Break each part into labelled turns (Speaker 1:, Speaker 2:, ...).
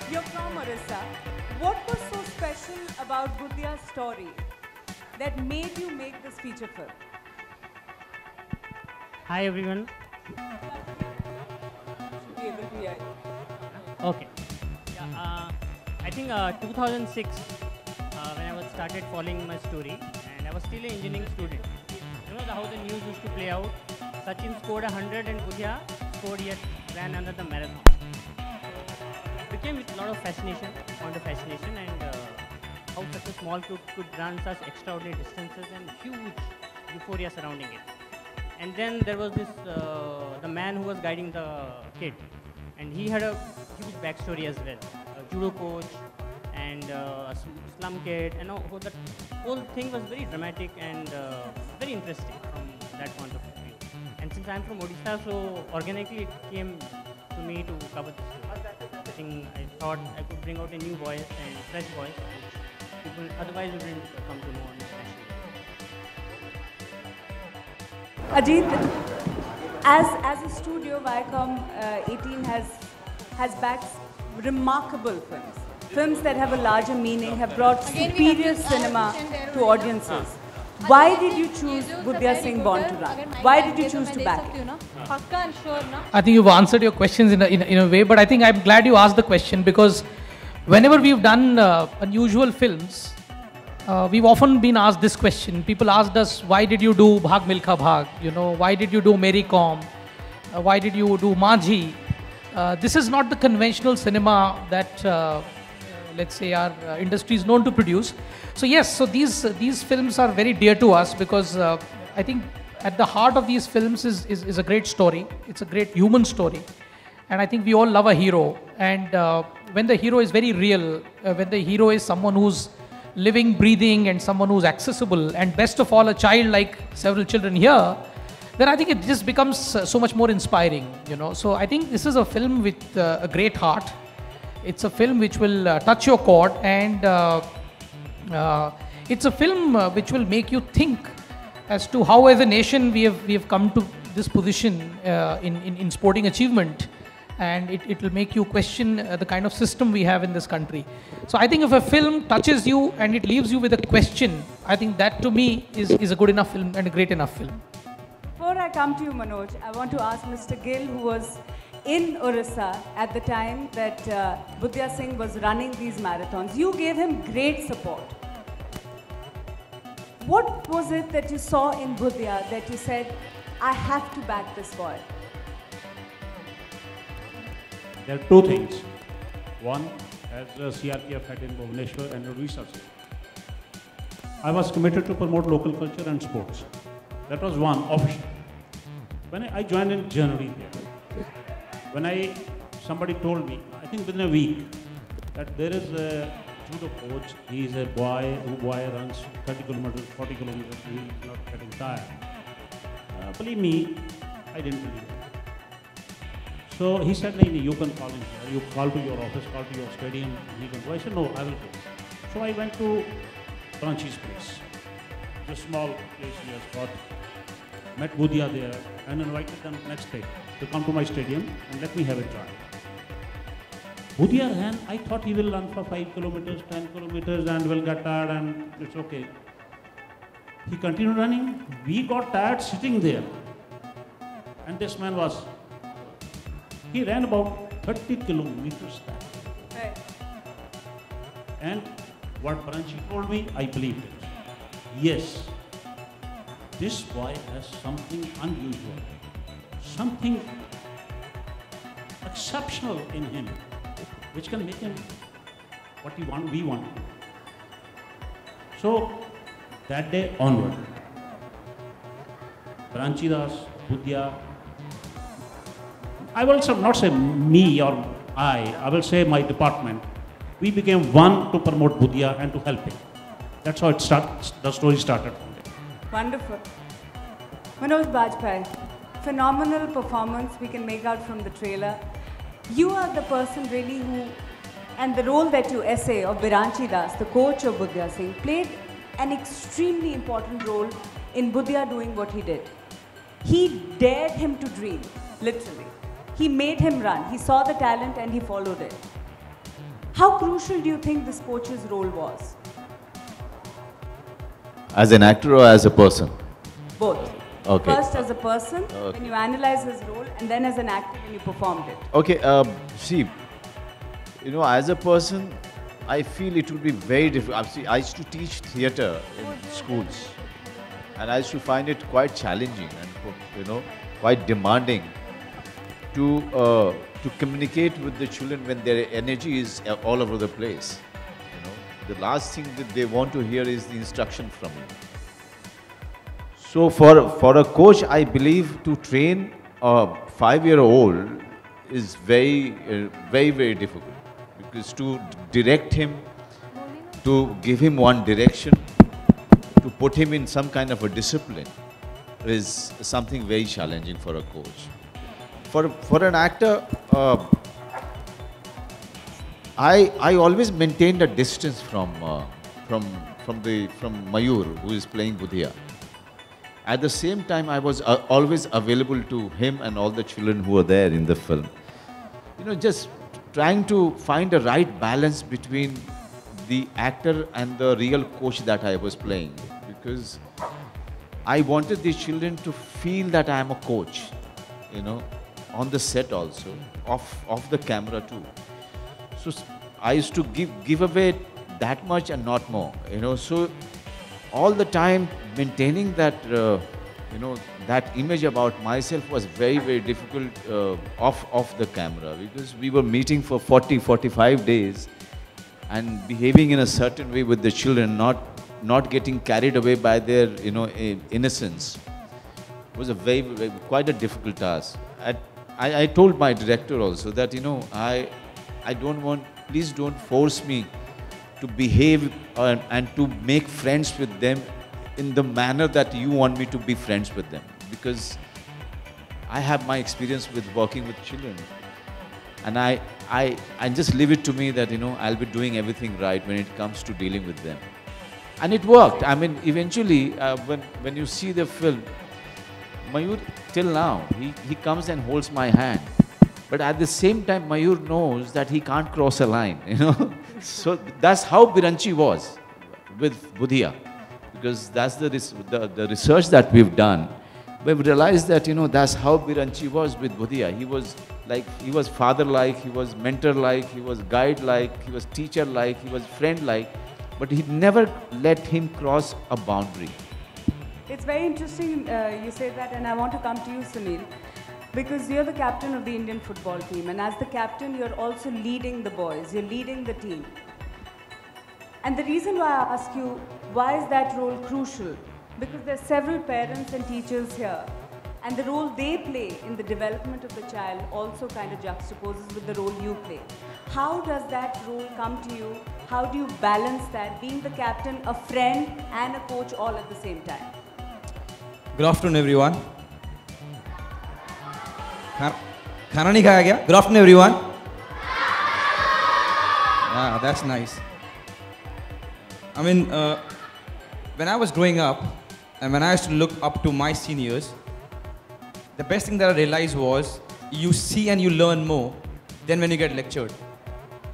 Speaker 1: You're from Orissa. What was so special about Budhya's story that made you make this feature film?
Speaker 2: Hi everyone.
Speaker 1: Should be able to hear you.
Speaker 2: Okay. Yeah, I think 2006 when I was started following my story, and I was still an engineering student. You know how the news used to play out. Sachin scored 100 and Budhya scored yet ran another marathon. It became with a lot of fascination, found a fascination, and how such a small kid could run such extraordinary distances and huge euphoria surrounding it. And then there was this, the man who was guiding the kid, and he had a huge backstory as well. A judo coach and a slum kid, and the whole thing was very dramatic and very interesting from that point of view. And since I'm from Odisha, so organically it came to me to cover this story. I thought I could bring out a new voice and fresh voice, which people otherwise wouldn't come to know on national.
Speaker 1: Ajit, as a studio, Viacom 18 has backed remarkable films. Films that have a larger meaning, have brought superior cinema to audiences. Why did you choose Budhya Singh Born to Run? Why did you choose to back it?
Speaker 3: I think you've answered your questions in a way, but I think I'm glad you asked the question, because whenever we've done unusual films, we've often been asked this question. People asked us, why did you do Bhag Milkha Bhag? You know, why did you do Mary Kom? Why did you do Manjhi? This is not the conventional cinema that, let's say, our industry is known to produce. So yes, so these films are very dear to us, because I think at the heart of these films is a great story. It's a great human story. And I think we all love a hero. And when the hero is very real, when the hero is someone who's living, breathing, and someone who's accessible, and best of all, a child like several children here, then I think it just becomes so much more inspiring, you know. So I think this is a film with a great heart. It's a film which will touch your chord, and it's a film which will make you think as to how, as a nation, we have come to this position in sporting achievement, and it will make you question the kind of system we have in this country. So I think if a film touches you and it leaves you with a question, I think that to me is a good enough film and a great enough film.
Speaker 1: Before I come to you, Manoj, I want to ask Mr. Gill, who was in Orissa at the time that Budhya Singh was running these marathons. You gave him great support. What was it that you saw in Budhya that you said, I have to back this boy?
Speaker 4: There are two things. One, as CRPF head in Bhubaneswar and Odisha, I was committed to promote local culture and sports. That was one, official. When I joined in January there, when somebody told me, I think within a week, that there is a judo coach, he is a boy runs 30 kilometers, 40 kilometers, he is not getting tired. Believe me, I didn't believe it. So he said, no, you can call him here, you call to your office, call to your stadium, he can go. I said, no, I will go. So I went to Ranchi's place, the small place he has got, met Budhya there, and invited them next day to come to my stadium and let me have a try. Budhia ran, I thought he will run for 5 kilometers, 10 kilometers and will get tired and it's okay. He continued running. We got tired sitting there. And this man he ran about 30 kilometers back.
Speaker 1: Right.
Speaker 4: And what Biranchi told me, I believed it. Yes, this boy has something unusual, something exceptional in him, which can make him what we want. So, that day onward, Biranchi Das, Budhia, I will not say me or I will say my department. We became one to promote Budhia and to help him. That's how the story started from there.
Speaker 1: Wonderful. Manoj Bajpayee, phenomenal performance we can make out from the trailer. You are the person really and the role that you essay of Biranchi Das, the coach of Budhia Singh, played an extremely important role in Budhia doing what he did. He dared him to dream, literally. He made him run. He saw the talent and he followed it. How crucial do you think this coach's role was?
Speaker 5: As an actor or as a person?
Speaker 1: Both.
Speaker 5: Okay.
Speaker 1: First as a person, when you analyze his role, and then as an actor when you performed it.
Speaker 5: Okay, see, as a person, I feel it would be very difficult. See, I used to teach theatre in schools, and I used to find it quite challenging and, quite demanding to communicate with the children when their energy is all over the place. The last thing that they want to hear is the instruction from you. So for a coach, I believe to train a 5-year-old is very, very difficult, because to direct him, to give him one direction, to put him in some kind of a discipline is something very challenging for a coach. For an actor, I always maintained a distance from Mayur, who is playing Budhia. At the same time, I was always available to him and all the children who were there in the film. Just trying to find a right balance between the actor and the real coach that I was playing, because I wanted these children to feel that I am a coach, on the set also, off the camera too. So I used to give away that much and not more, so all the time maintaining that, that image about myself was very, very difficult off the camera, because we were meeting for 40-45 days and behaving in a certain way with the children, not getting carried away by their, innocence. It was quite a difficult task. I told my director also that, I don't want, please don't force me to behave and to make friends with them in the manner that you want me to be friends with them, because I have my experience with working with children, and I just leave it to me that I'll be doing everything right when it comes to dealing with them, and it worked. I mean, eventually when you see the film, Mayur till now he comes and holds my hand, but at the same time Mayur knows that he can't cross a line, So that's how Biranchi was with Budhia, because that's the research that we've done. We've realized that, that's how Biranchi was with Budhia. He was father-like, he was mentor-like, he was guide-like, he was teacher-like, he was friend-like, but he never let him cross a boundary.
Speaker 1: It's very interesting you say that, and I want to come to you, Sunil, because you're the captain of the Indian football team, and as the captain, you're also leading the boys, you're leading the team. And the reason why I ask you, why is that role crucial? Because there's several parents and teachers here, and the role they play in the development of the child also kind of juxtaposes with the role you play. How does that role come to you? How do you balance that, being the captain, a friend, and a coach all at the same time?
Speaker 6: Good afternoon, everyone. खाना नहीं खाया क्या? Good afternoon, everyone. Ah, that's nice. I mean, when I was growing up, and when I used to look up to my seniors, the best thing that I realized was you see and you learn more than when you get lectured.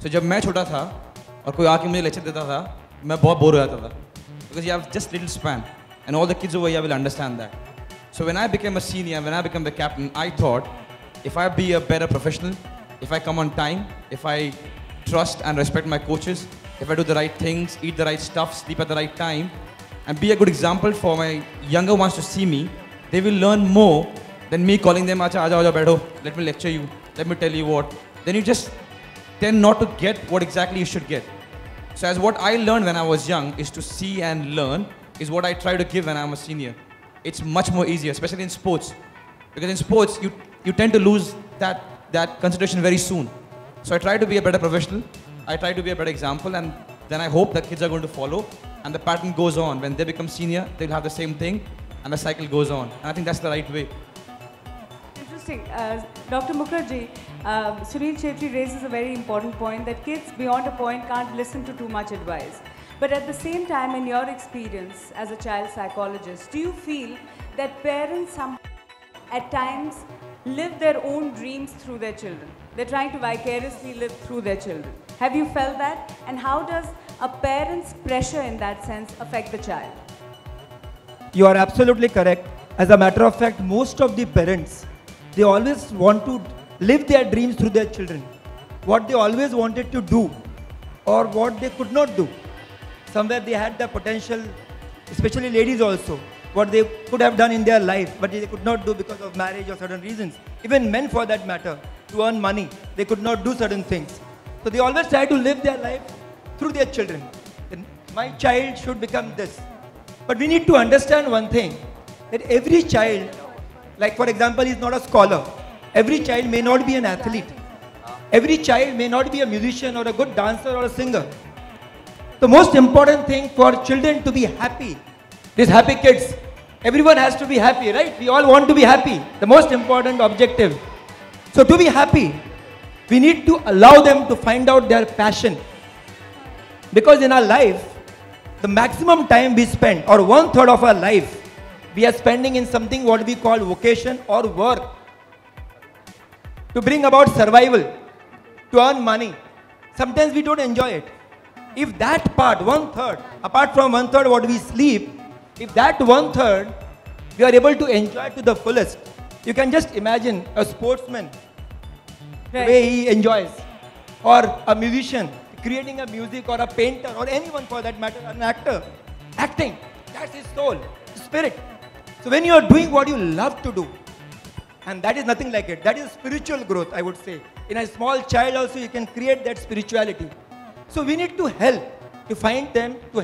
Speaker 6: So जब मैं छोटा था और कोई आके मुझे lecture देता था, मैं बहुत बोर हो जाता था. Because you have just little span, and all the kids over here will understand that. So when I became a senior, when I became the captain, I thought, if I be a better professional, if I come on time, if I trust and respect my coaches, if I do the right things, eat the right stuff, sleep at the right time, and be a good example for my younger ones to see me, they will learn more than me calling them, Acha, aaja, aaja, baitho, let me lecture you, let me tell you what. Then you just tend not to get what exactly you should get. So as what I learned when I was young is to see and learn is what I try to give when I'm a senior. It's much more easier, especially in sports. Because in sports, you tend to lose that consideration very soon. So I try to be a better professional. I try to be a better example, and then I hope that kids are going to follow. And the pattern goes on. When they become senior, they'll have the same thing, and the cycle goes on. And I think that's the right way.
Speaker 1: Interesting. Dr. Mukherjee, Sunil Chhetri raises a very important point that kids beyond a point can't listen to too much advice. But at the same time, in your experience as a child psychologist, do you feel that parents at times live their own dreams through their children? They're trying to vicariously live through their children. Have you felt that? And how does a parent's pressure in that sense affect the child?
Speaker 7: You are absolutely correct. As a matter of fact, most of the parents, they always want to live their dreams through their children. What they always wanted to do or what they could not do. Somewhere they had the potential, especially ladies also, what they could have done in their life, but they could not do because of marriage or certain reasons. Even men for that matter, to earn money, they could not do certain things. So they always try to live their life through their children. And my child should become this. But we need to understand one thing, that every child, like for example, is not a scholar. Every child may not be an athlete. Every child may not be a musician or a good dancer or a singer. The most important thing for children to be happy, these happy kids, everyone has to be happy, right? We all want to be happy, the most important objective. So to be happy, we need to allow them to find out their passion. Because in our life, the maximum time we spend, or 1/3 of our life, we are spending in something what we call vocation or work. To bring about survival, to earn money. Sometimes we don't enjoy it. If that part, 1/3, apart from 1/3 what we sleep, if that 1/3 we are able to enjoy to the fullest, you can just imagine a sportsman, the way he enjoys, or a musician, creating a music, or a painter, or anyone for that matter, an actor, acting, that's his soul, spirit. So when you are doing what you love to do, and that is nothing like it, that is spiritual growth, I would say. In a small child also you can create that spirituality. So we need to help to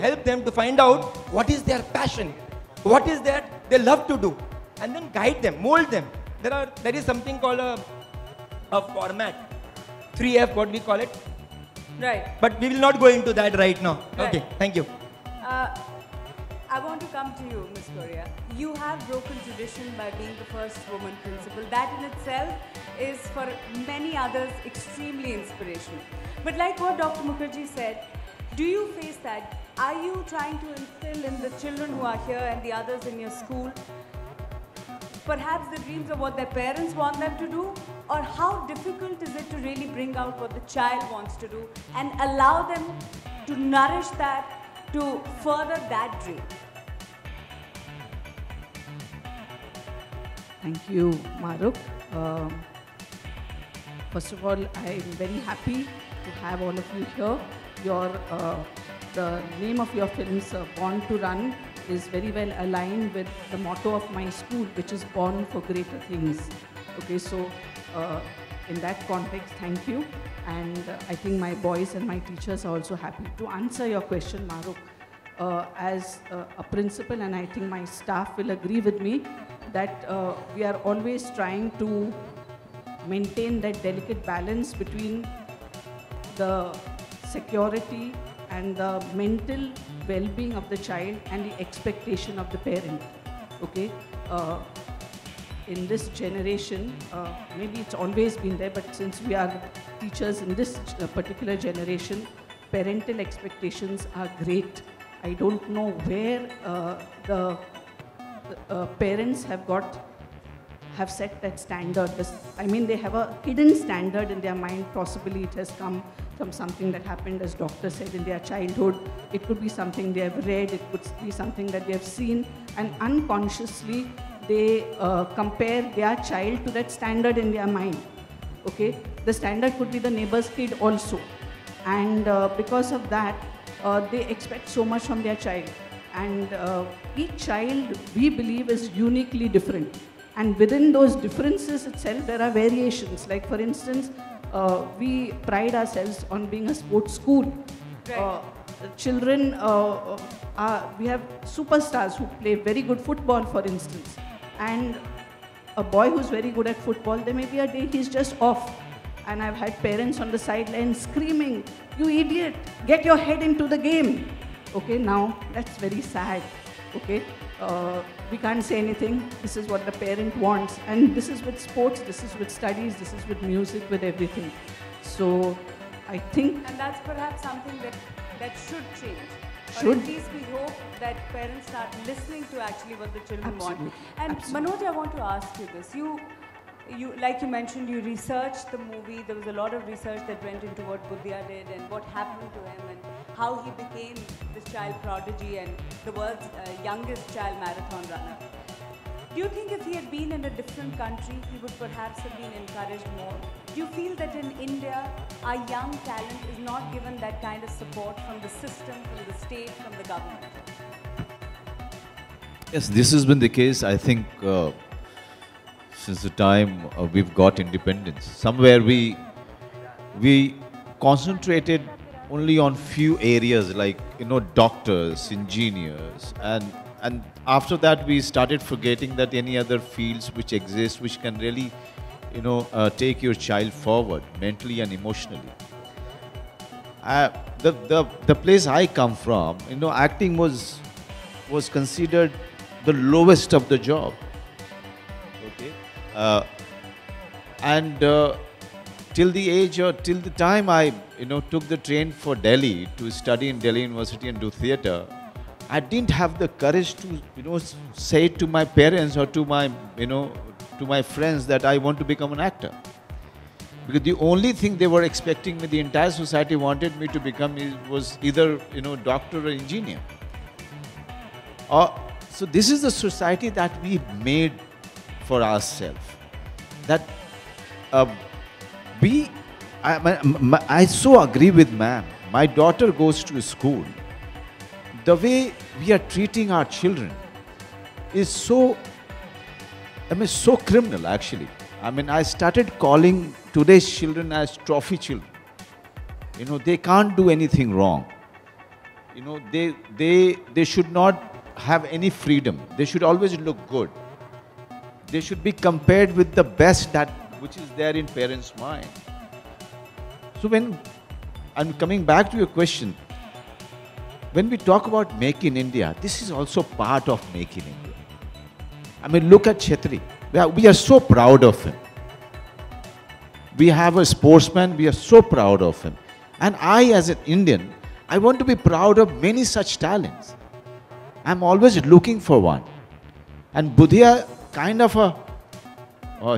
Speaker 7: help them to find out what is their passion, what is that they love to do, and then guide them, mold them. There is something called a format, 3F, what we call it.
Speaker 1: Right.
Speaker 7: But we will not go into that right now.
Speaker 1: Right.
Speaker 7: Okay, thank you.
Speaker 1: I want to come to you, Ms. Korea. You have broken tradition by being the first woman principal. That in itself is for many others extremely inspirational. But like what Dr. Mukherjee said, do you face that? Are you trying to instill in the children who are here and the others in your school perhaps the dreams of what their parents want them to do? Or how difficult is it to really bring out what the child wants to do and allow them to nourish that, to further that dream?
Speaker 8: Thank you, Maruk. First of all, I am very happy to have all of you here. The name of your films, Born to Run, is very well aligned with the motto of my school, which is Born for Greater Things. Okay, so in that context, thank you. And I think my boys and my teachers are also happy. To answer your question, Maruk, as a principal, and I think my staff will agree with me, that we are always trying to maintain that delicate balance between the security and the mental well-being of the child and the expectation of the parent. Okay, in this generation, maybe it's always been there, but since we are teachers in this particular generation, parental expectations are great. I don't know where the parents have set that standard. I mean, they have a hidden standard in their mind. Possibly it has come from something that happened, as doctor said, in their childhood. It could be something they have read, it could be something that they have seen, and unconsciously they compare their child to that standard in their mind. Okay? The standard could be the neighbor's kid also. And because of that, they expect so much from their child. And each child, we believe, is uniquely different. And within those differences itself, there are variations. Like, for instance, we pride ourselves on being a sports school.
Speaker 1: Right.
Speaker 8: Children, we have superstars who play very good football, for instance. And a boy who's very good at football, there may be a day he's just off. And I've had parents on the sideline screaming, "You idiot, get your head into the game." Okay, now that's very sad. Okay, we can't say anything. This is what the parent wants. And this is with sports, this is with studies, this is with music, with everything. So I think...
Speaker 1: And that's perhaps something that should change. Or
Speaker 8: Should.
Speaker 1: at least we hope that parents start listening to actually what the children
Speaker 8: Absolutely.
Speaker 1: want. And
Speaker 8: Absolutely.
Speaker 1: Manoj, I want to ask you this. You, like you mentioned, you researched the movie. There was a lot of research that went into what Budhia did and what happened to him and how he became this child prodigy and the world's youngest child marathon runner. Do you think if he had been in a different country, he would perhaps have been encouraged more? Do you feel that in India, our young talent is not given that kind of support from the system, from the state, from the government?
Speaker 5: Yes, this has been the case, I think, since the time we've got independence. Somewhere we concentrated only on few areas like, doctors, engineers, and after that we started forgetting that any other fields which exist which can really, take your child forward mentally and emotionally. The place I come from, acting was considered the lowest of the job. Okay, till the time I took the train for Delhi to study in Delhi University and do theatre, I didn't have the courage to say to my parents or to my friends that I want to become an actor. Because the only thing they were expecting me, the entire society wanted me to become was either doctor or engineer. So this is the society that we made for ourselves. That I so agree with ma'am. My daughter goes to school. The way we are treating our children is so criminal actually. I started calling today's children as trophy children. They can't do anything wrong. They should not have any freedom. They should always look good. They should be compared with the best which is there in parents' mind. So when I'm coming back to your question, when we talk about Make in India, this is also part of Make in India. Look at Chhetri. We are so proud of him. We have a sportsman, we are so proud of him. And I, as an Indian, I want to be proud of many such talents. I'm always looking for one. And Budhia, kind of a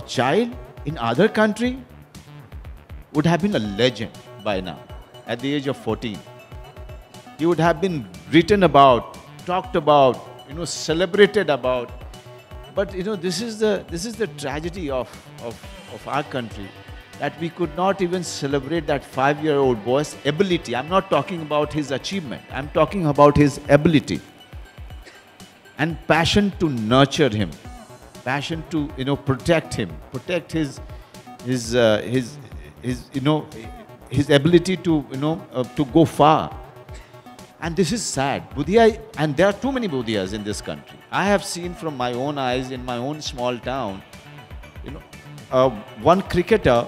Speaker 5: child in other country, would have been a legend by now, at the age of 14. He would have been written about, talked about, celebrated about. But this is the tragedy of our country, that we could not even celebrate that 5-year-old boy's ability. I'm not talking about his achievement. I'm talking about his ability and passion to nurture him, passion to protect him, protect his ability to go far. And this is sad. Budhia, and there are too many Budhias in this country. I have seen from my own eyes in my own small town, one cricketer,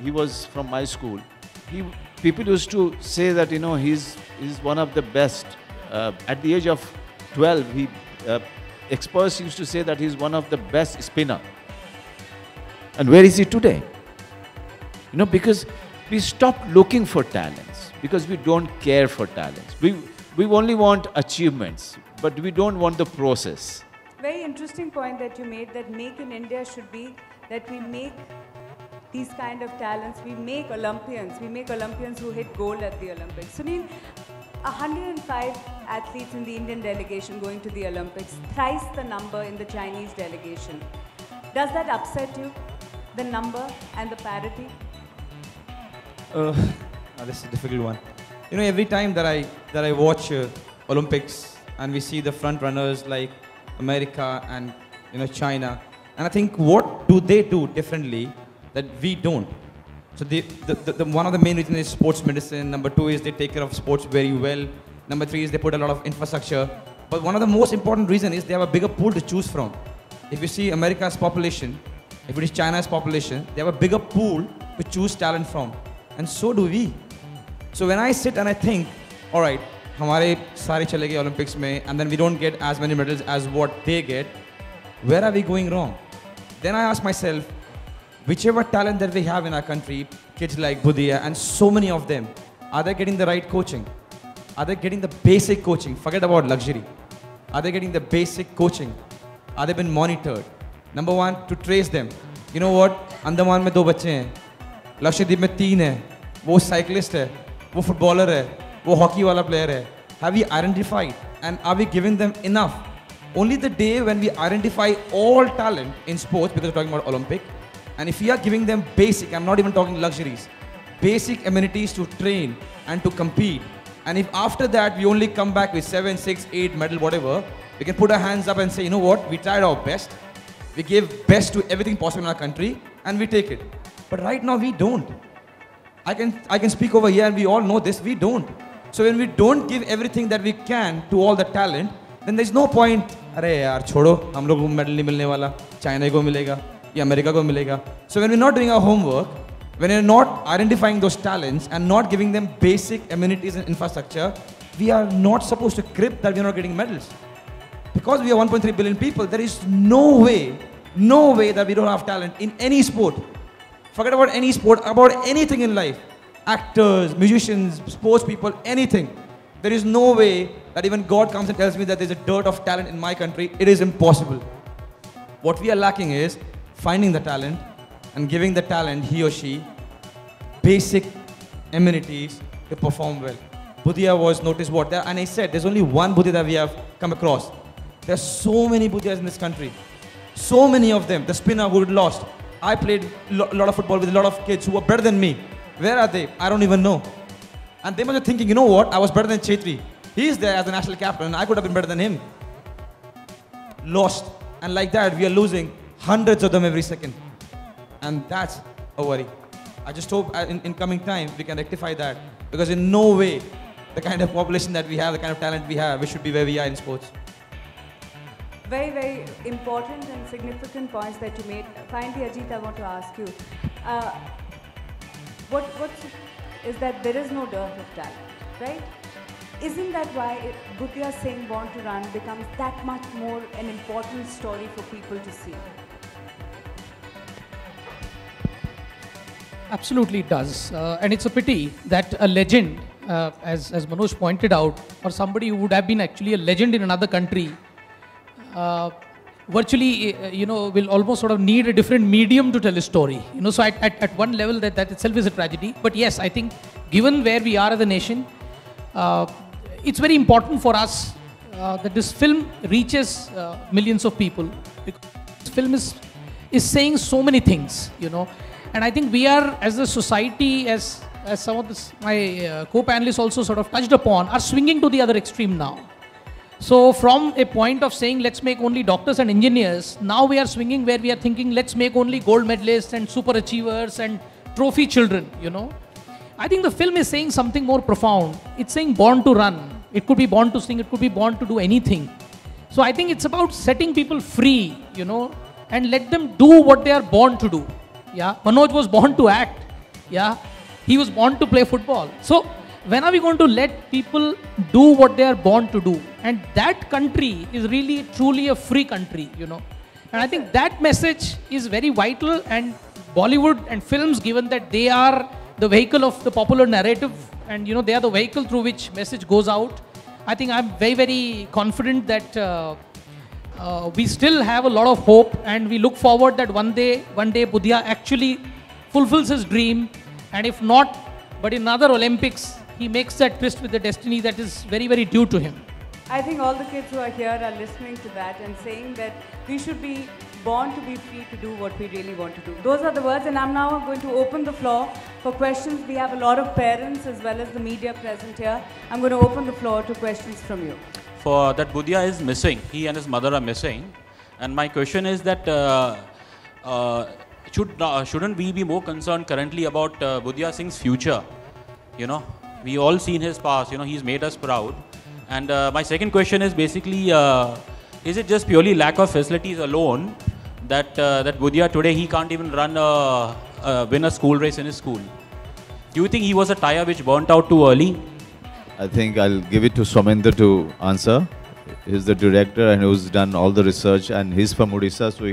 Speaker 5: he was from my school. People used to say that, he's one of the best. At the age of 12, experts used to say that he's one of the best spinner. And where is he today? Because we stopped looking for talents, because we don't care for talents. We only want achievements, but we don't want the process.
Speaker 1: Very interesting point that you made, that Make in India should be that we make these kind of talents, we make Olympians. We make Olympians who hit gold at the Olympics. Sunil, 105 athletes in the Indian delegation going to the Olympics, thrice the number in the Chinese delegation. Does that upset you, the number and the parity?
Speaker 6: This is a difficult one. You know, every time that I watch Olympics and we see the front runners like America and China, and I think what do they do differently that we don't? So one of the main reasons is sports medicine. Number 2 is they take care of sports very well. Number 3 is they put a lot of infrastructure. But one of the most important reasons is they have a bigger pool to choose from. If you see America's population, if it is China's population, they have a bigger pool to choose talent from. And so do we. So when I sit and I think, all right, हमारे सारे चले गए Olympics में, and then we don't get as many medals as what they get, where are we going wrong? Then I ask myself, whichever talent that we have in our country, kids like Budhia and so many of them, are they getting the right coaching? Are they getting the basic coaching? Forget about luxury. Are they getting the basic coaching? Are they been monitored? Number 1, to trace them. You know what? Andaman में 2 बच्चे हैं, लक्षद्वीप में 3 हैं, वो cyclist है, वो footballer है, वो hockey वाला player है. Have we identified and are we giving them enough? Only the day when we identify all talent in sports, because we're talking about Olympic, and if we are giving them basic, I'm not even talking luxuries, basic amenities to train and to compete, and if after that we only come back with 7, 6, 8 medal, whatever, we can put our hands up and say, you know what, we tried our best, we gave best to everything possible in our country, and we take it. But right now we don't. I can speak over here and we all know this, we don't. So when we don't give everything that we can to all the talent, then there's no point, अरे यार छोड़ो, हम लोग को medal नहीं मिलने वाला, China को मिलेगा, या America को मिलेगा. So when we're not doing our homework, when we're not identifying those talents and not giving them basic amenities and infrastructure, we are not supposed to grip that we're not getting medals. Because we are 1.3 billion people, there is no way that we don't have talent in any sport. Forget about any sport, about anything in life. Actors, musicians, sports people, anything. There is no way that even God comes and tells me that there's a dirt of talent in my country. It is impossible. What we are lacking is finding the talent and giving the talent, he or she, basic amenities to perform well. Budhia was noticed what there, and I said there's only one Budhia that we have come across. There are so many Budhias in this country. So many of them. The spinner who lost. I played a lot of football with a lot of kids who were better than me. Where are they? I don't even know. And they must be thinking, you know what? I was better than Chetri. He is there as the national captain. I could have been better than him. Lost. And like that, we are losing hundreds of them every second. And that's a worry. I just hope in coming time, we can rectify that. Because in no way, the kind of population that we have, the kind of talent we have, we should be where we are in sports.
Speaker 1: Very, very important and significant points that you made. Finally, Ajit, I want to ask you. What is that there is no dearth of talent, right? Isn't that why Budhia Singh Born to Run becomes that much more an important story for people to see?
Speaker 3: Absolutely it does. And it's a pity that a legend, as Manoj pointed out, or somebody who would have been actually a legend in another country, virtually, will almost sort of need a different medium to tell a story. So at one level, that itself is a tragedy. But yes, I think given where we are as a nation, it's very important for us that this film reaches millions of people. Because this film is saying so many things, And I think we are, as a society, as some of my co-panelists also sort of touched upon, are swinging to the other extreme now. So from a point of saying, let's make only doctors and engineers, now we are swinging where we are thinking, let's make only gold medalists and super achievers and trophy children, I think the film is saying something more profound. It's saying born to run. It could be born to sing. It could be born to do anything. So I think it's about setting people free, and let them do what they are born to do. Yeah, Manoj was born to act. Yeah, he was born to play football. So when are we going to let people do what they are born to do? And that country is really, truly a free country, And I think that message is very vital, and Bollywood and films, given that they are the vehicle of the popular narrative, and they are the vehicle through which message goes out. I think I'm very, very confident that we still have a lot of hope, and we look forward that one day Budhia actually fulfills his dream, and if not, but in another Olympics, he makes that twist with the destiny that is very, very due to him.
Speaker 1: I think all the kids who are here are listening to that and saying that we should be born to be free to do what we really want to do. Those are the words, and I'm now going to open the floor for questions. We have a lot of parents as well as the media present here. I'm going to open the floor to questions from you.
Speaker 9: For that Budhia is missing, he and his mother are missing. And my question is that shouldn't we be more concerned currently about Budhia Singh's future? You know, we all seen his past, you know, he's made us proud. And my second question is basically, is it just purely lack of facilities alone that Budhia today, he can't even win a school race in his school? Do you think he was a tyre which burnt out too early?
Speaker 5: I think I'll give it to Somendra to answer. He's the director and who's done all the research, and he's from Odisha, so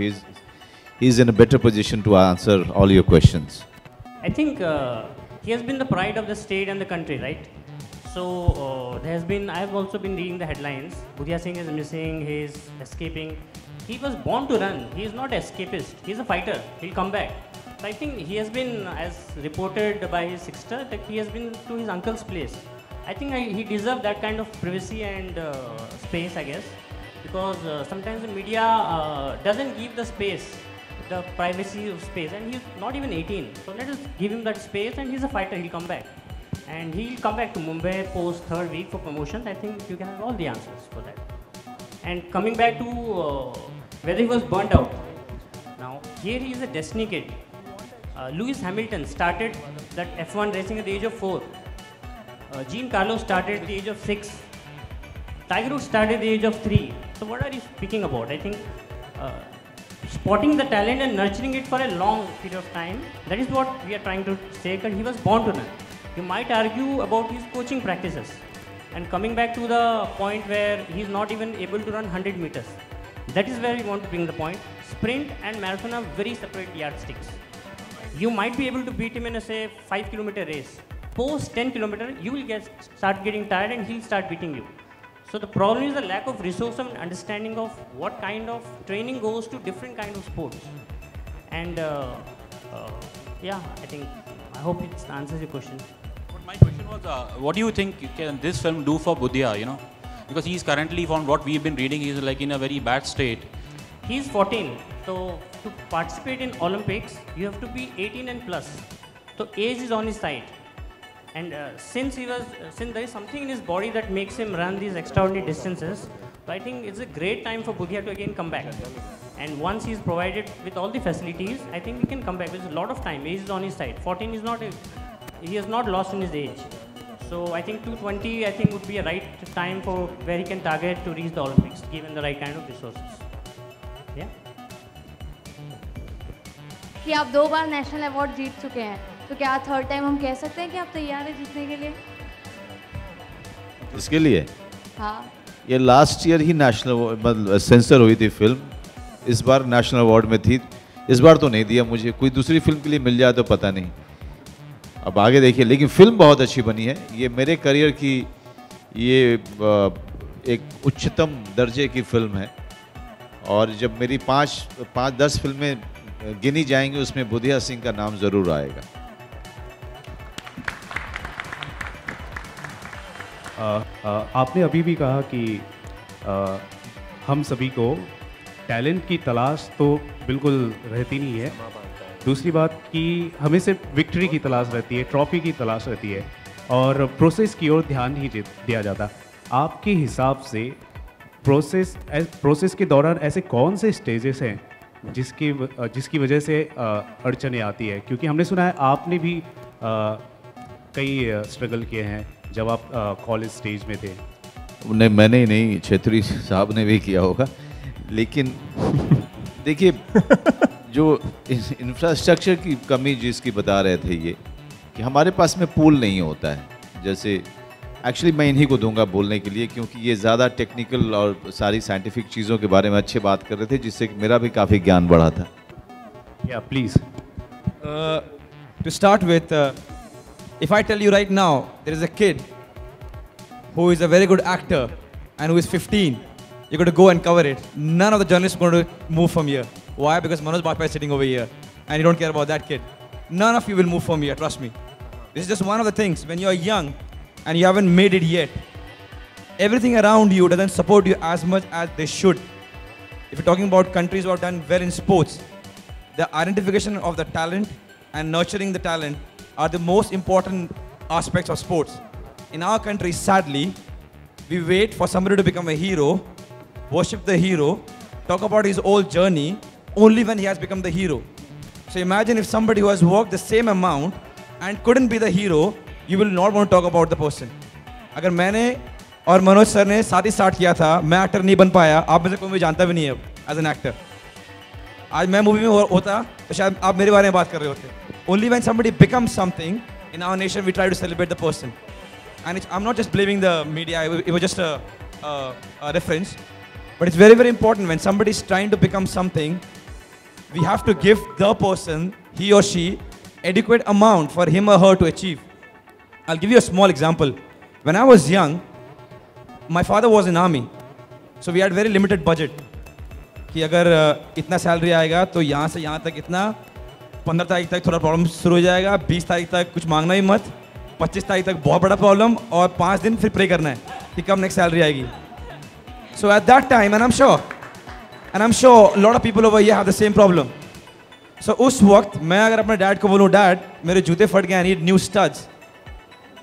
Speaker 5: he's in a better position to answer all your questions.
Speaker 2: I think he has been the pride of the state and the country, right? So there has been, I have also been reading the headlines. Budhia Singh is missing, he is escaping. He was born to run. He is not escapist. He is a fighter. He'll come back. So I think he has been, as reported by his sister, that he has been to his uncle's place. I think he deserves that kind of privacy and space, I guess, because sometimes the media doesn't give the space, the privacy of space, and he's not even 18. So let us give him that space, and he's a fighter. He'll come back. And he'll come back to Mumbai post third week for promotions. I think you can have all the answers for that. And coming back to whether he was burnt out. Now, here he is a destiny kid. Lewis Hamilton started that F1 racing at the age of 4. Jean Carlos started at the age of 6. Tiger Woods started at the age of 3. So what are you speaking about? I think spotting the talent and nurturing it for a long period of time, that is what we are trying to say, that he was born to run. You might argue about his coaching practices. And coming back to the point where he is not even able to run 100 meters. That is where we want to bring the point. Sprint and marathon are very separate yardsticks. You might be able to beat him in a, say, 5-kilometer race. Post 10 kilometer, you will start getting tired and he'll start beating you. So the problem is the lack of resource and understanding of what kind of training goes to different kind of sports. And yeah, I hope it answers your question.
Speaker 9: But my question was, what do you think can this film do for Budhia, you know? Because he's currently, from what we've been reading, he's like in a very bad state.
Speaker 2: He's 14, so to participate in Olympics, you have to be 18 and plus. So age is on his side. And since there is something in his body that makes him run these extraordinary distances, so I think it's a great time for Budhia to again come back. And once he's provided with all the facilities, I think he can come back. There's a lot of time. Age is on his side. 14 is not, he has not lost in his age. So I think 220, I think would be a right time for where he can target to reach the Olympics, given the right kind of resources. Yeah.
Speaker 10: कि आप 2 बार national award जीत चुके हैं, तो क्या third time हम कह सकते हैं कि आप तैयार हैं जीतने के लिए?
Speaker 5: इसके लिए?
Speaker 10: हाँ.
Speaker 5: ये लास्ट ईयर ही नेशनल मतलब सेंसर हुई थी फिल्म, इस बार नेशनल अवार्ड में थी, इस बार तो नहीं दिया मुझे, कोई दूसरी फिल्म के लिए मिल जाए तो पता नहीं, अब आगे देखिए, लेकिन फिल्म बहुत अच्छी बनी है, ये मेरे करियर की ये एक उच्चतम दर्जे की फिल्म है, और जब मेरी 5-10 फिल्में गिनी जाएंगी उसमें बुधिया सिंह का नाम जरूर आएगा।
Speaker 4: आपने अभी भी कहा कि हम सभी को टैलेंट की तलाश तो बिल्कुल रहती नहीं है, दूसरी बात कि हमें सिर्फ विक्ट्री की तलाश रहती है, ट्रॉफी की तलाश रहती है और प्रोसेस की ओर ध्यान नहीं दिया जाता। आपके हिसाब से प्रोसेस के दौरान ऐसे कौन से स्टेजेस हैं जिसकी वजह से अड़चनें आती है? क्योंकि हमने सुना है आपने भी कई स्ट्रगल किए हैं जब आप कॉलेज स्टेज में थे।
Speaker 5: नहीं, मैंने ही नहीं, छेत्री साहब ने भी किया होगा, लेकिन देखिए जो इंफ्रास्ट्रक्चर की कमी जिसकी बता रहे थे ये कि हमारे पास में पूल नहीं होता है, जैसे एक्चुअली मैं इन्हीं को दूंगा बोलने के लिए क्योंकि ये ज़्यादा टेक्निकल और सारी साइंटिफिक चीज़ों के बारे में अच्छे बात कर रहे थे जिससे मेरा भी काफ़ी ज्ञान बढ़ा था।
Speaker 6: Yeah, please. To start with, if I tell you right now, there is a kid who is a very good actor and who is 15, you're going to go and cover it. None of the journalists are going to move from here. Why? Because Manoj Bajpayee is sitting over here and you don't care about that kid. none of you will move from here, trust me. This is just one of the things. When you are young and you haven't made it yet, everything around you doesn't support you as much as they should. If you're talking about countries who have done well in sports, the identification of the talent and nurturing the talent are the most important aspects of sports. In our country, sadly, we wait for somebody to become a hero, worship the hero, talk about his whole journey only when he has become the hero. So imagine if somebody who has worked the same amount and couldn't be the hero, you will not want to talk about the person. अगर मैंने और Manoj sir ने साथ ही start किया था, मैं actor नहीं बन पाया, आप में से कोई मुझे जानता भी नहीं है एज एन एक्टर. आज मैं मूवी में होता तो शायद आप मेरे बारे में बात कर रहे होते. Only when somebody becomes something in our nation, we try to celebrate the person. And I'm not just blaming the media, it was just a reference. But it's very, very important when somebody is trying to become something, we have to give the person, he or she, adequate amount for him or her to achieve. I'll give you a small example. When I was young, my father was in army. So we had very limited budget. कि अगर इतना salary आएगा तो यहाँ से यहाँ तक इतना, 15 तारीख तक थोड़ा प्रॉब्लम शुरू हो जाएगा, 20 तारीख तक कुछ मांगना ही मत, 25 तारीख तक बहुत बड़ा प्रॉब्लम, और 5 दिन फिर प्रे करना है कि कब नेक्स्ट सैलरी आएगी. So at that time, and I'm sure a lot of people over here have the same problem. So उस वक्त मैं अगर अपने डैड को बोलूँ, डैड मेरे जूते फट गए, I need new studs,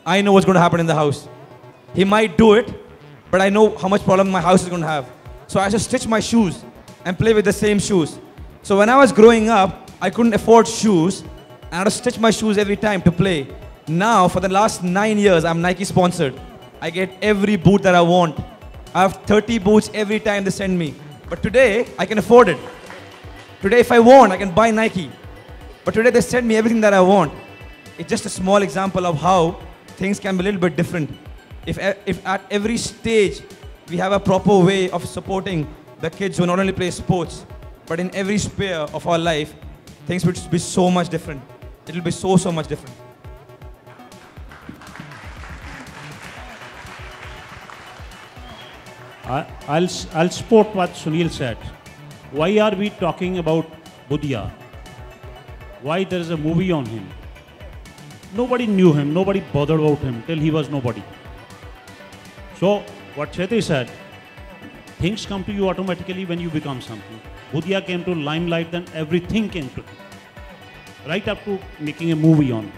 Speaker 6: I know what's going to happen in the house. He might do it, but I know how much problem my house is going to have. So I just stitch my shoes and play with the same shoes. So when I was growing up, I couldn't afford shoes, and I had to stitch my shoes every time to play. Now, for the last 9 years, I'm Nike sponsored. I get every boot that I want. I have 30 boots every time they send me. But today, I can afford it. Today, if I want, I can buy Nike. But today, they send me everything that I want. It's just a small example of how things can be a little bit different. If at every stage, we have a proper way of supporting the kids who not only play sports, but in every sphere of our life, things would be so much different. It will be so much different.
Speaker 4: I'll support what Sunil said. Why are we talking about Budhia? Why there is a movie on him? Nobody knew him, nobody bothered about him till he was nobody. So, what Chetri said, things come to you automatically when you become something. Budhia came to limelight, then everything came to him. Right up to making a movie on him.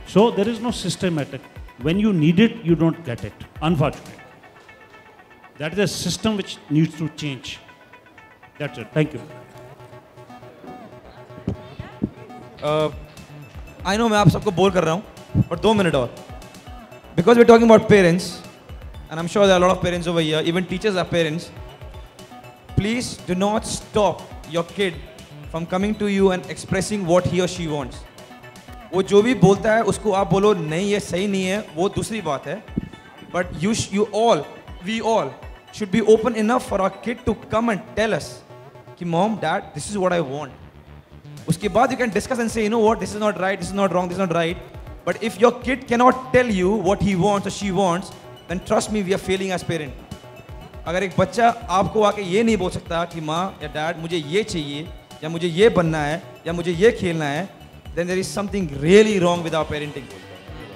Speaker 4: So, there is no systematic. When you need it, you don't get it, unfortunately. That is a system which needs to change. That's it. Thank you.
Speaker 6: I know मैं आप सबको bore कर रहा हूँ, but 2 minutes और. Because we're talking about parents, and I'm sure there are a lot of parents over here, even teachers are parents. Please do not stop your kid from coming to you and expressing what he or she wants. वो जो भी बोलता है उसको आप बोलो नहीं ये सही नहीं है, वो दूसरी बात है. But we all should be open enough for our kid to come and tell us कि mom, dad, this is what I want. उसके बाद you can discuss and say, you know what, this is not right, this is not wrong, this is not right. But if your kid cannot tell you what he wants or she wants, then trust me, we are failing as parent. अगर एक बच्चा आपको आके ये नहीं बोल सकता कि माँ या डैड मुझे ये चाहिए या मुझे ये बनना है या मुझे ये खेलना है, then there is something really wrong with our parenting.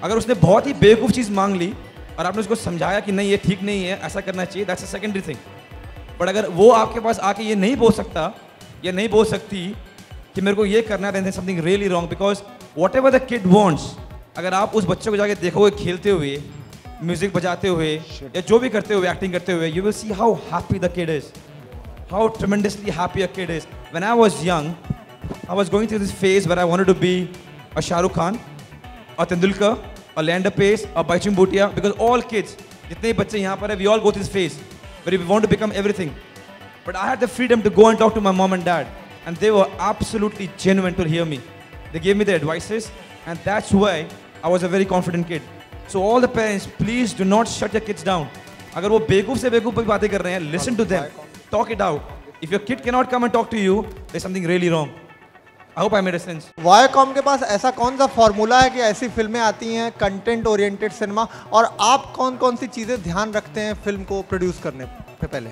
Speaker 6: अगर उसने बहुत ही बेवकूफ़ चीज़ मांग ली और आपने उसको समझाया कि नहीं ये ठीक नहीं है, ऐसा करना चाहिए, that's a secondary thing. But अगर वो आपके पास आके ये नहीं बोल सकता या नहीं बोल सकती कि मेरे को ये करना है, then there's something really wrong, because whatever the kid wants, अगर आप उस बच्चे को जाके देखोगे खेलते हुए, म्यूजिक बजाते हुए या जो भी करते हुए, एक्टिंग करते हुए, you will see how happy the kid is, how tremendously happy a kid is. When I was young, I was going through this phase where I wanted to be a Shah Rukh Khan, a Tendulkar, a Leander Pace, a Baichung Bhutia, because all kids, जितने बच्चे यहाँ पर हैं, we all go through this phase where we want to become everything. But I had the freedom to go and talk to my mom and dad, and they were absolutely genuine to hear me. They gave me their advices, and that's why I was a very confident kid. So all the parents, please do not shut your kids down. अगर वो बेवकूफ़ से बेवकूफ़ की बातें कर रहे हैं, listen to them, talk it out. If your kid cannot come and talk to you, there's something really wrong. I hope I made a sense.
Speaker 11: Viacom के पास ऐसा कौन सा फॉर्मूला है कि ऐसी फिल्में आती हैं, कंटेंट ओरिएंटेड सिनेमा, और आप कौन कौन सी चीज़ें ध्यान रखते हैं फिल्म को प्रोड्यूस करने से पहले?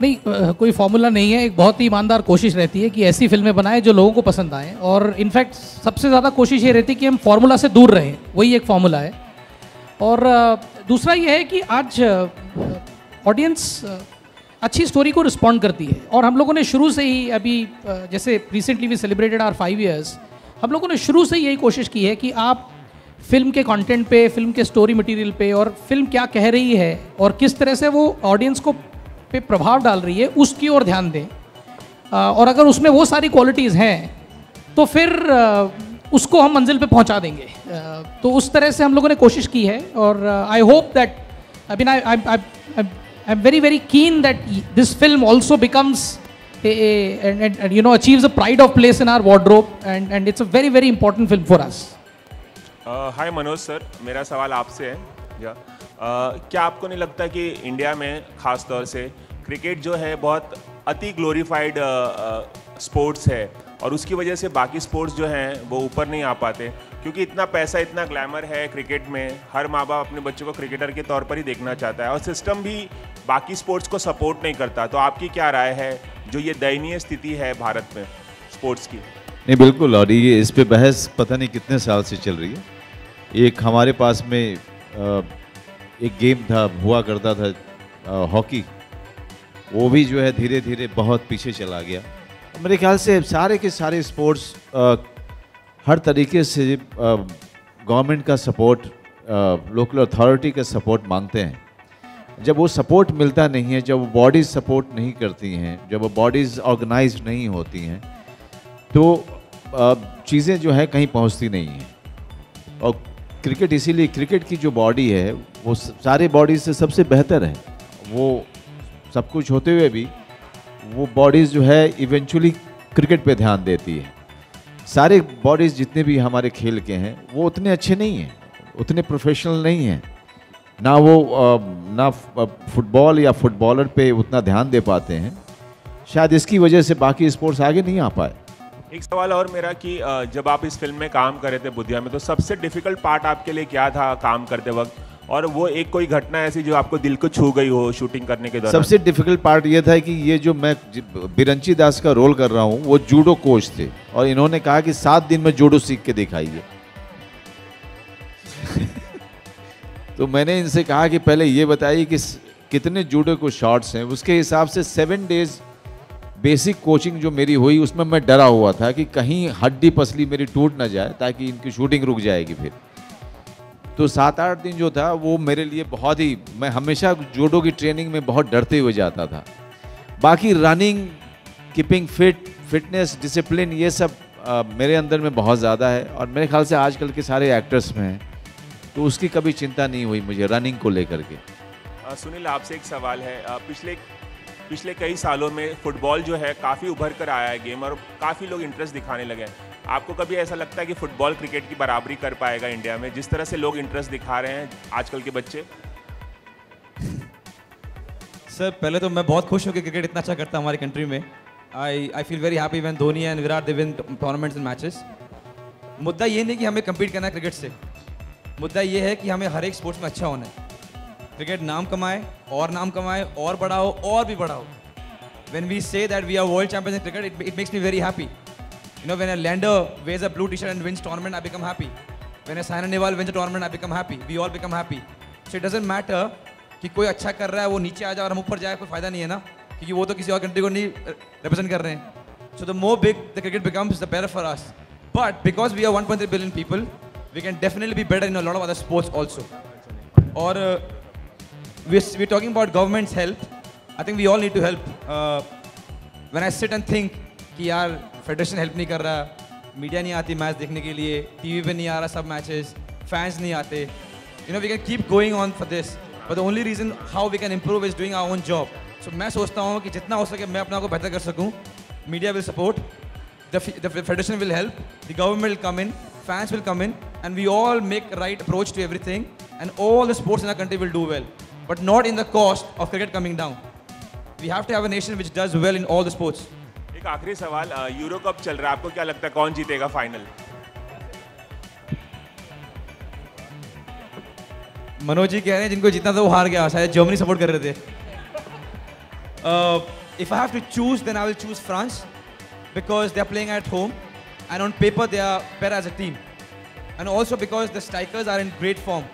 Speaker 3: नहीं, कोई फॉर्मूला नहीं है, एक बहुत ही ईमानदार कोशिश रहती है कि ऐसी फिल्में बनाएं जो लोगों को पसंद आएँ, और इनफैक्ट सबसे ज़्यादा कोशिश ये रहती है कि हम फार्मूला से दूर रहें, वही एक फार्मूला है। और दूसरा ये है कि आज ऑडियंस अच्छी स्टोरी को रिस्पॉन्ड करती है, और हम लोगों ने शुरू से ही, अभी जैसे recently we celebrated our 5 years, हम लोगों ने शुरू से यही कोशिश की है कि आप फिल्म के कंटेंट पे, फिल्म के स्टोरी मटेरियल पे, और फिल्म क्या कह रही है और किस तरह से वो ऑडियंस को पे प्रभाव डाल रही है, उसकी ओर ध्यान दें। और अगर उसमें वो सारी क्वालिटीज़ हैं तो फिर उसको हम मंजिल पे पहुंचा देंगे। तो उस तरह से हम लोगों ने कोशिश की है, और I hope that, I mean I am very very keen that this film also becomes achieves a pride of place in our wardrobe, and it's a very very important film for us.
Speaker 12: Hi Manoj sir, मेरा सवाल आपसे है। क्या आपको नहीं लगता कि India में ख़ास तौर से क्रिकेट जो है बहुत अति ग्लोरीफाइड स्पोर्ट्स है, और उसकी वजह से बाकी स्पोर्ट्स जो हैं वो ऊपर नहीं आ पाते, क्योंकि इतना पैसा, इतना ग्लैमर है क्रिकेट में, हर माँ बाप अपने बच्चों को क्रिकेटर के तौर पर ही देखना चाहता है, और सिस्टम भी बाकी स्पोर्ट्स को सपोर्ट नहीं करता। तो आपकी क्या राय है जो ये दयनीय स्थिति है भारत में स्पोर्ट्स की?
Speaker 5: नहीं, बिल्कुल, और ये इस पे बहस पता नहीं कितने साल से चल रही है। एक हमारे पास में एक गेम था, हुआ करता था हॉकी, वो भी जो है धीरे धीरे बहुत पीछे चला गया। मेरे ख्याल से सारे के सारे स्पोर्ट्स हर तरीके से गवर्नमेंट का सपोर्ट, लोकल अथॉरिटी का सपोर्ट मांगते हैं। जब वो सपोर्ट मिलता नहीं है, जब वो बॉडीज़ सपोर्ट नहीं करती हैं, जब वो बॉडीज़ ऑर्गेनाइज्ड नहीं होती हैं, तो चीज़ें जो है कहीं पहुंचती नहीं हैं। और क्रिकेट, इसीलिए क्रिकेट की जो बॉडी है वो सारे बॉडीज से सबसे बेहतर है। वो सब कुछ होते हुए भी वो बॉडीज़ जो है इवेंचुअली क्रिकेट पे ध्यान देती है। सारे बॉडीज़ जितने भी हमारे खेल के हैं वो उतने अच्छे नहीं हैं, उतने प्रोफेशनल नहीं हैं, ना वो ना फुटबॉल या फुटबॉलर पे उतना ध्यान दे पाते हैं। शायद इसकी वजह से बाकी स्पोर्ट्स आगे नहीं आ पाए।
Speaker 12: एक सवाल और मेरा कि जब आप इस फिल्म में काम कर रहे थे बुधिया में, तो सबसे डिफिकल्ट पार्ट आपके लिए क्या था काम करते वक्त, और वो एक कोई घटना ऐसी जो आपको दिल को छू गई हो शूटिंग करने के दौरान? सबसे
Speaker 5: डिफिकल्ट पार्ट ये था कि ये जो मैं बिरंची दास का रोल कर रहा हूँ वो जूडो कोच थे, और इन्होंने कहा कि 7 दिन में जूडो सीख के दिखाइए। तो मैंने इनसे कहा कि पहले ये बताइए कि कितने जूडो को शॉट्स हैं, उसके हिसाब से 7 डेज बेसिक कोचिंग जो मेरी हुई उसमें मैं डरा हुआ था कि कहीं हड्डी पसली मेरी टूट ना जाए, ताकि इनकी शूटिंग रुक जाएगी फिर। तो 7-8 दिन जो था वो मेरे लिए बहुत ही, मैं हमेशा जूडो की ट्रेनिंग में बहुत डरते हुए जाता था। बाकी running, keeping fit, fitness, discipline, ये सब मेरे अंदर में बहुत ज़्यादा है, और मेरे ख्याल से आजकल के सारे एक्टर्स में है, तो उसकी कभी चिंता नहीं हुई मुझे रनिंग को लेकर के।
Speaker 12: सुनील, आपसे एक सवाल है। पिछले कई सालों में फुटबॉल जो है काफ़ी उभर कर आया है गेम, और काफ़ी लोग इंटरेस्ट दिखाने लगे हैं। आपको कभी ऐसा लगता है कि फुटबॉल क्रिकेट की बराबरी कर पाएगा इंडिया में, जिस तरह से लोग इंटरेस्ट दिखा रहे हैं आजकल के बच्चे?
Speaker 6: सर, पहले तो मैं बहुत खुश हूँ कि क्रिकेट इतना अच्छा करता है हमारी कंट्री में। I feel very happy when Dhoni and Virat they win tournaments and matches. मुद्दा ये नहीं कि हमें कम्पीट करना है क्रिकेट से, मुद्दा ये है कि हमें हर एक स्पोर्ट्स में अच्छा होना है। क्रिकेट नाम कमाए और नाम कमाए और बढ़ाओ और भी बढ़ाओ। When we say that we are world champions in cricket, it makes me very happy. You know, when a lander wears a blue t-shirt and wins tournament, I become happy. When a Saina Nehwal wins a tournament, I become happy. We all become happy. So it doesn't matter कि कोई अच्छा कर रहा है वो नीचे आ जाए और हम ऊपर जाए, कोई फायदा नहीं है ना, क्योंकि वो तो किसी और कंट्री को नहीं रिप्रेजेंट कर रहे हैं। So the more big the cricket becomes, the better for us. But because we are 1.3 billion people, we can definitely be better in a lot of other sports also. Or we're talking about government's help. I think we all need to help. When I sit and think कि यार federation help नहीं कर रहा, media नहीं आती match देखने के लिए, टीवी पे नहीं आ रहा सब मैचेस, फैंस नहीं आते, you know, we can keep going on for this. But the only reason how we can improve is doing our own job. So मैं सोचता हूँ कि जितना हो सके मैं अपने आप को बेहतर कर सकूँ. Media will support, the federation will help, the government will come in, fans will come in, and we all make right approach to everything, and all the sports in our country will do well. But not in the cost of cricket coming down. We have to have a nation which does well in all the sports.
Speaker 12: एक आखिरी सवाल, euro cup चल रहा है, आपको क्या लगता है कौन जीतेगा फाइनल?
Speaker 6: मनोज जी कह रहे हैं जिनको जीतना था वो हार गया, शायद जर्मनी सपोर्ट कर रहे थे। If I have to choose, then I will choose France because they are playing at home, and on paper they are better as a team, and also because the strikers are in great form.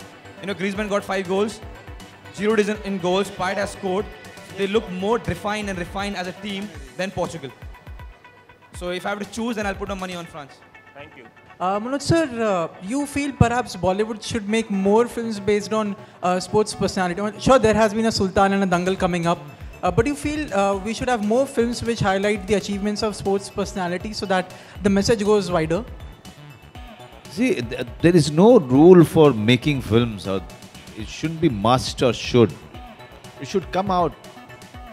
Speaker 6: You know, Griezmann got 5 goals, Giroud is in goals, Payet has scored. They look more refined as a team than Portugal. So if I have to choose, then I'll put my money on France.
Speaker 12: Thank you.
Speaker 13: Manoj sir, you feel perhaps Bollywood should make more films based on sports personality? Sure, there has been a Sultan and a Dangal coming up, but you feel we should have more films which highlight the achievements of sports personality so that the message goes wider?
Speaker 5: See, there is no rule for making films. Or it shouldn't be must or should. It should come out,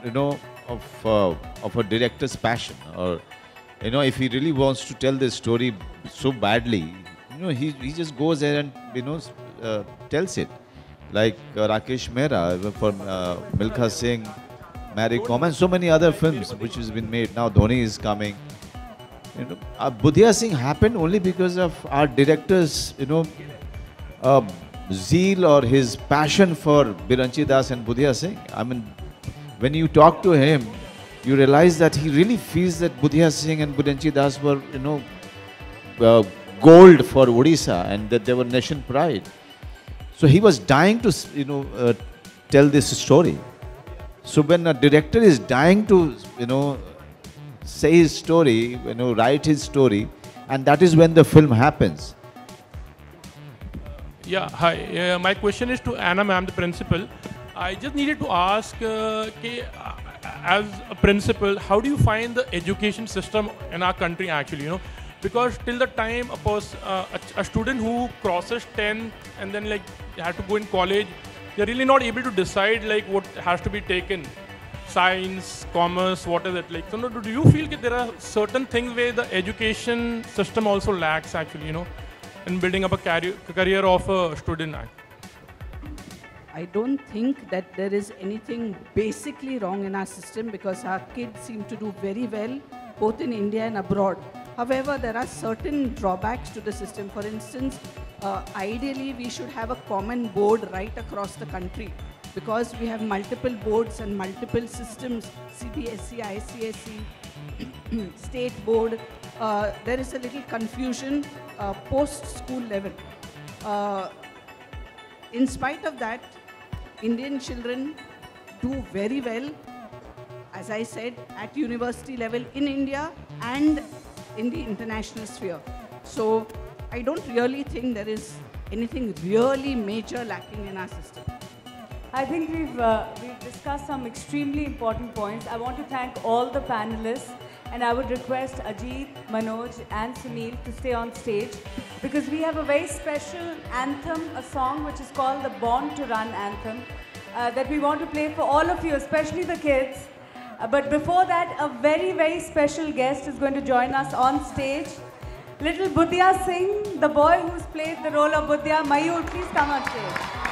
Speaker 5: you know, of a director's passion. Or, you know, if he really wants to tell this story so badly, you know, he just goes there and, you know, tells it. Like Rakesh Mehra for Milkha Singh, Mary Kom, and so many other films which has been made. Now Dhoni is coming. You know, Budhia Singh happened only because of our director's, you know, zeal or his passion for Biranchi Das and Budhia Singh. I mean, when you talk to him, you realize that he really feels that Budhia Singh and Biranchi Das were, you know, gold for Odisha, and that they were nation pride. So he was dying to, you know, tell this story. So when a director is dying to, you know, say his story, you know, write his story, and that is when the film happens.
Speaker 14: Yeah, hi. My question is to Anna ma'am, the principal. I just needed to ask, as a principal, how do you find the education system in our country actually, you know? Because till the time a student who crosses 10th and then like have to go in college, they're really not able to decide like what has to be taken. Science, commerce, what is it like? So do you feel that there are certain things where the education system also lacks actually, you know, in building up a career of a student?
Speaker 8: I don't think that there is anything basically wrong in our system because our kids seem to do very well both in India and abroad. However, there are certain drawbacks to the system. For instance, ideally we should have a common board right across the country because we have multiple boards and multiple systems, CBSE, ICSE, state board. There is a little confusion post-school level. In spite of that, Indian children do very well, as I said, at university level in India and in the international sphere. So I don't really think there is anything really major lacking in our system.
Speaker 1: I think we've discussed some extremely important points. I want to thank all the panelists, and I would request Ajit, Manoj and Sunil to stay on stage because we have a very special anthem, a song which is called the Born to Run anthem that we want to play for all of you, especially the kids. But before that, a very, very special guest is going to join us on stage. Little Budhia Singh, the boy who's played the role of Budhia. Mayur, please come on stage.